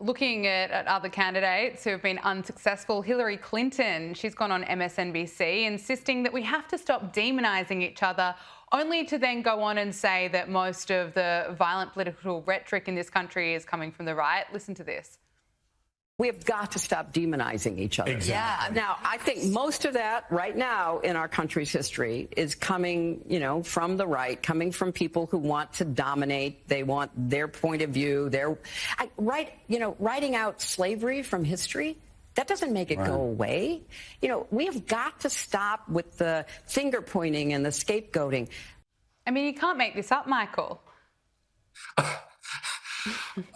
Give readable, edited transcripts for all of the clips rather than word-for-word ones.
Looking at other candidates who have been unsuccessful, Hilary Clinton, she's gone on MSNBC insisting that we have to stop demonising each other, only to then go on and say that most of the violent political rhetoric in this country is coming from the right. Listen to this. We have got to stop demonizing each other. Exactly. Yeah. Now, I think most of that right now in our country's history is coming, from the right, coming from people who want to dominate. They want their point of view. Writing out slavery from history, that doesn't make it go away. We have got to stop with the finger pointing and the scapegoating. I mean, you can't make this up, Michael.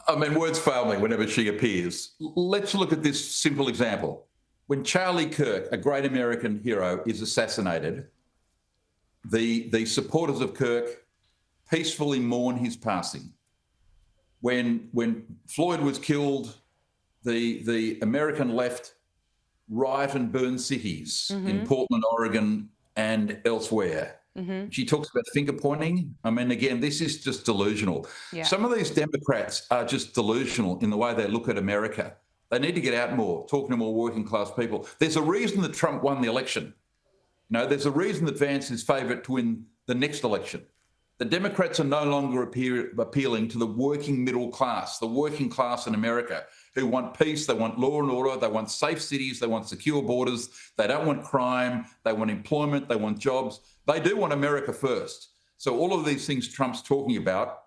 I mean, words fail me whenever she appears. Let's look at this simple example. When Charlie Kirk, a great American hero, is assassinated, the supporters of Kirk peacefully mourn his passing. When Floyd was killed, the American left riot and burn cities in Portland, Oregon, and elsewhere. She talks about finger pointing. I mean, again, this is just delusional. Yeah. Some of these Democrats are just delusional in the way they look at America. They need to get out more, talking to more working class people. There's a reason that Trump won the election. There's a reason that Vance is favourite to win the next election. The Democrats are no longer appealing to the working middle class, the working class in America, who want peace, they want law and order, they want safe cities, they want secure borders, they don't want crime, they want employment, they want jobs. They do want America first. So all of these things Trump's talking about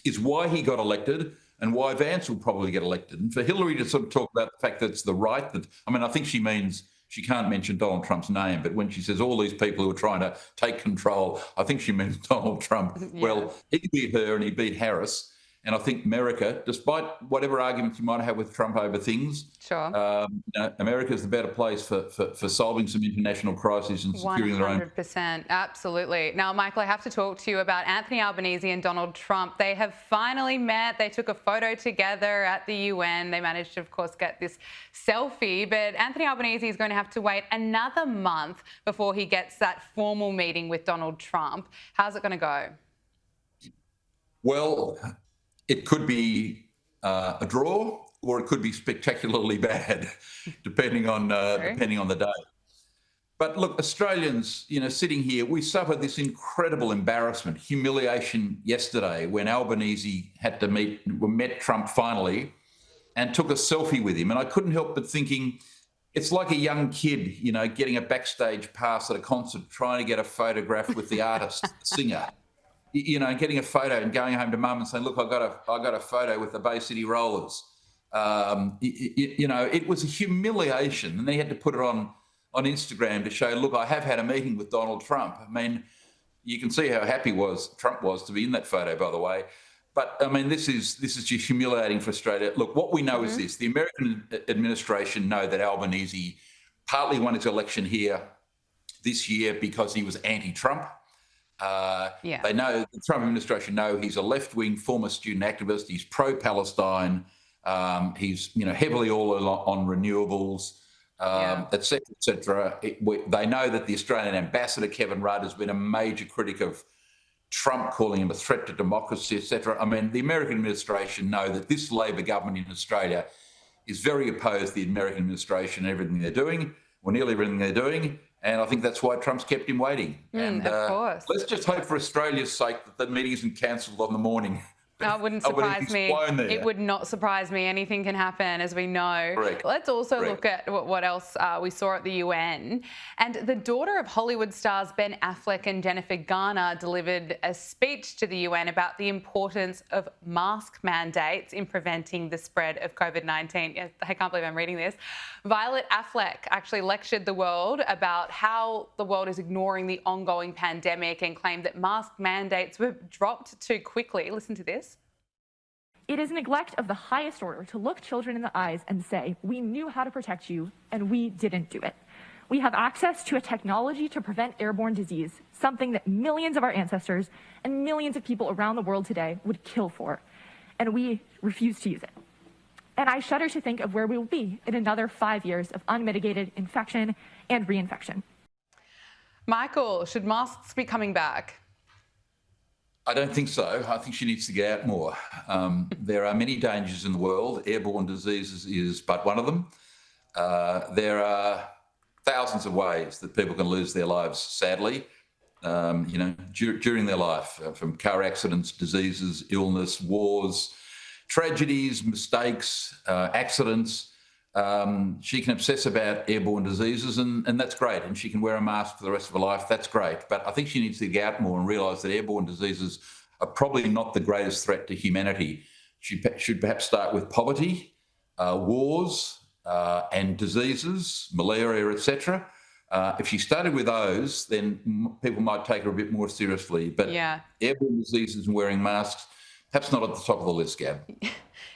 is why he got elected and why Vance will probably get elected. And for Hillary to sort of talk about the fact that it's the right, I think she means she can't mention Donald Trump's name, but when she says all these people who are trying to take control, I think she means Donald Trump. Yeah. Well, he beat her and he beat Harris. And I think America, despite whatever arguments you might have with Trump over things, America is the better place for solving some international crises and securing their own. 100%, absolutely. Now, Michael, I have to talk to you about Anthony Albanese and Donald Trump. They have finally met. They took a photo together at the UN. They managed to, of course, get this selfie. But Anthony Albanese is going to have to wait another month before he gets that formal meeting with Donald Trump. How's it going to go? Well, it could be a draw, or it could be spectacularly bad, depending on the day. But look, Australians, sitting here, we suffered this incredible embarrassment, humiliation yesterday when Albanese met Trump finally, and took a selfie with him. And I couldn't help but thinking, it's like a young kid, getting a backstage pass at a concert, trying to get a photograph with the artist, the singer. Getting a photo and going home to mum and saying, look, I got a photo with the Bay City Rollers. It was a humiliation. And they had to put it on Instagram to show, look, I have had a meeting with Donald Trump. I mean, you can see how happy Trump was to be in that photo, by the way. But, I mean, this is just humiliating for Australia. Look, what we know is this. The American administration know that Albanese partly won his election here this year because he was anti-Trump. They know, the Trump administration know he's a left-wing former student activist. He's pro-Palestine. He's, heavily all on renewables, et cetera, et cetera. They know that the Australian ambassador, Kevin Rudd, has been a major critic of Trump, calling him a threat to democracy, et cetera. I mean, the American administration know that this Labor government in Australia is very opposed to the American administration and everything they're doing, or nearly everything they're doing. And I think that's why Trump's kept him waiting. Of course. Let's just hope for Australia's sake that the meeting isn't cancelled on the morning. That wouldn't surprise me. It would not surprise me. Anything can happen, as we know. Correct. Let's also look at what else we saw at the UN. And the daughter of Hollywood stars Ben Affleck and Jennifer Garner delivered a speech to the UN about the importance of mask mandates in preventing the spread of COVID-19. I can't believe I'm reading this. Violet Affleck actually lectured the world about how the world is ignoring the ongoing pandemic and claimed that mask mandates were dropped too quickly. Listen to this. It is neglect of the highest order to look children in the eyes and say, we knew how to protect you and we didn't do it. We have access to a technology to prevent airborne disease, something that millions of our ancestors and millions of people around the world today would kill for, and we refuse to use it. And I shudder to think of where we will be in another 5 years of unmitigated infection and reinfection. Michael, should masks be coming back? I don't think so. I think she needs to get out more. There are many dangers in the world. Airborne diseases is but one of them. There are thousands of ways that people can lose their lives, sadly, during their life, from car accidents, diseases, illness, wars, tragedies, mistakes, accidents. She can obsess about airborne diseases, and that's great. And she can wear a mask for the rest of her life. That's great. But I think she needs to get out more and realise that airborne diseases are probably not the greatest threat to humanity. She should perhaps start with poverty, wars, and diseases, malaria, etc. If she started with those, then people might take her a bit more seriously. But airborne diseases and wearing masks, perhaps not at the top of the list, Gab.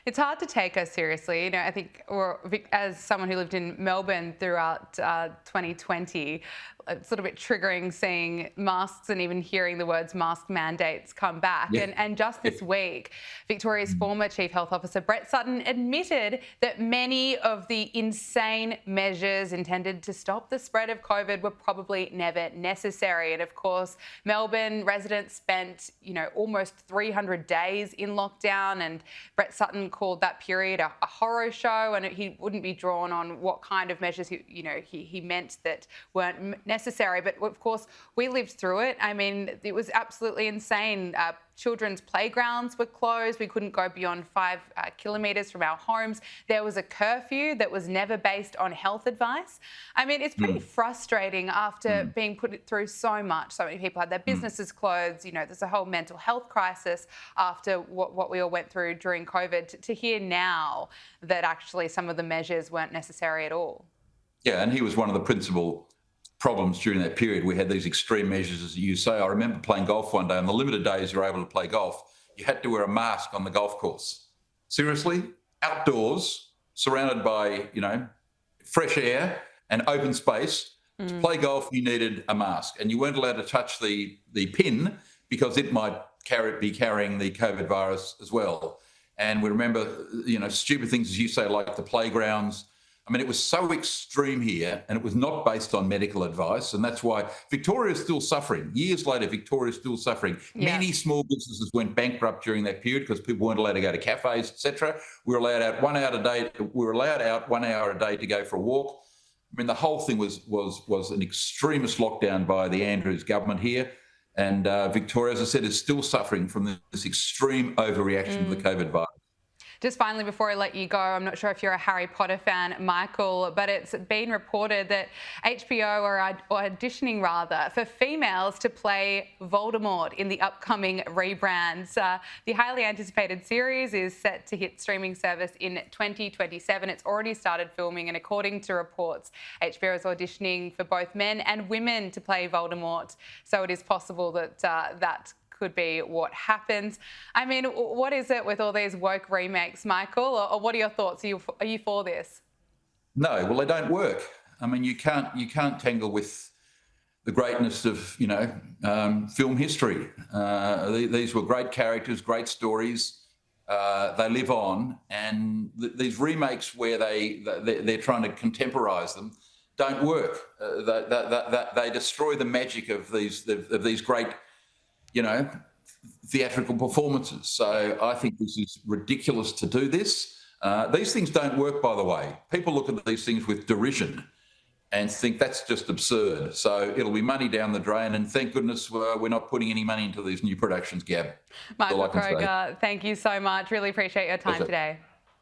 It's hard to take her seriously. I think, or as someone who lived in Melbourne throughout 2020, it's a little bit triggering seeing masks and even hearing the words mask mandates come back. And just this week, Victoria's former Chief Health Officer, Brett Sutton, admitted that many of the insane measures intended to stop the spread of COVID were probably never necessary. And of course, Melbourne residents spent, almost 300 days in lockdown, and Brett Sutton called that period a horror show, and he wouldn't be drawn on what kind of measures he meant that weren't necessary. But of course, we lived through it. I mean, it was absolutely insane. Children's playgrounds were closed. We couldn't go beyond 5 kilometres from our homes. There was a curfew that was never based on health advice. I mean, it's pretty frustrating after being put through so much. So many people had their businesses closed. There's a whole mental health crisis after what we all went through during COVID. To hear now that actually some of the measures weren't necessary at all. Yeah, and he was one of the principal problems during that period. We had these extreme measures, as you say. I remember playing golf one day. On the limited days you were able to play golf, you had to wear a mask on the golf course. Seriously? Outdoors, surrounded by, fresh air and open space. To play golf, you needed a mask, and you weren't allowed to touch the pin because it might be carrying the COVID virus as well. And we remember, stupid things, as you say, like the playgrounds. I mean, it was so extreme here, and it was not based on medical advice, and that's why Victoria is still suffering. Years later, Victoria is still suffering. Yeah. Many small businesses went bankrupt during that period because people weren't allowed to go to cafes, etc. We were allowed out 1 hour a day. We were allowed out 1 hour a day to go for a walk. I mean, the whole thing was an extremist lockdown by the Andrews government here, and Victoria, as I said, is still suffering from this extreme overreaction to the COVID virus. Just finally, before I let you go, I'm not sure if you're a Harry Potter fan, Michael, but it's been reported that HBO are auditioning, for females to play Voldemort in the upcoming rebrands. The highly anticipated series is set to hit streaming service in 2027. It's already started filming, and according to reports, HBO is auditioning for both men and women to play Voldemort. So it is possible that that could be what happens. I mean, what is it with all these woke remakes, Michael? Or what are your thoughts? Are you for this? No, well, they don't work. I mean, you can't tangle with the greatness of film history. These were great characters, great stories. They live on, and these remakes where they're trying to contemporise them don't work. They destroy the magic of these great theatrical performances. So I think this is ridiculous to do this. These things don't work, by the way. People look at these things with derision and think that's just absurd. So it'll be money down the drain, and thank goodness we're not putting any money into these new productions, Gab. Michael Kroger, thank you so much. Really appreciate your time today.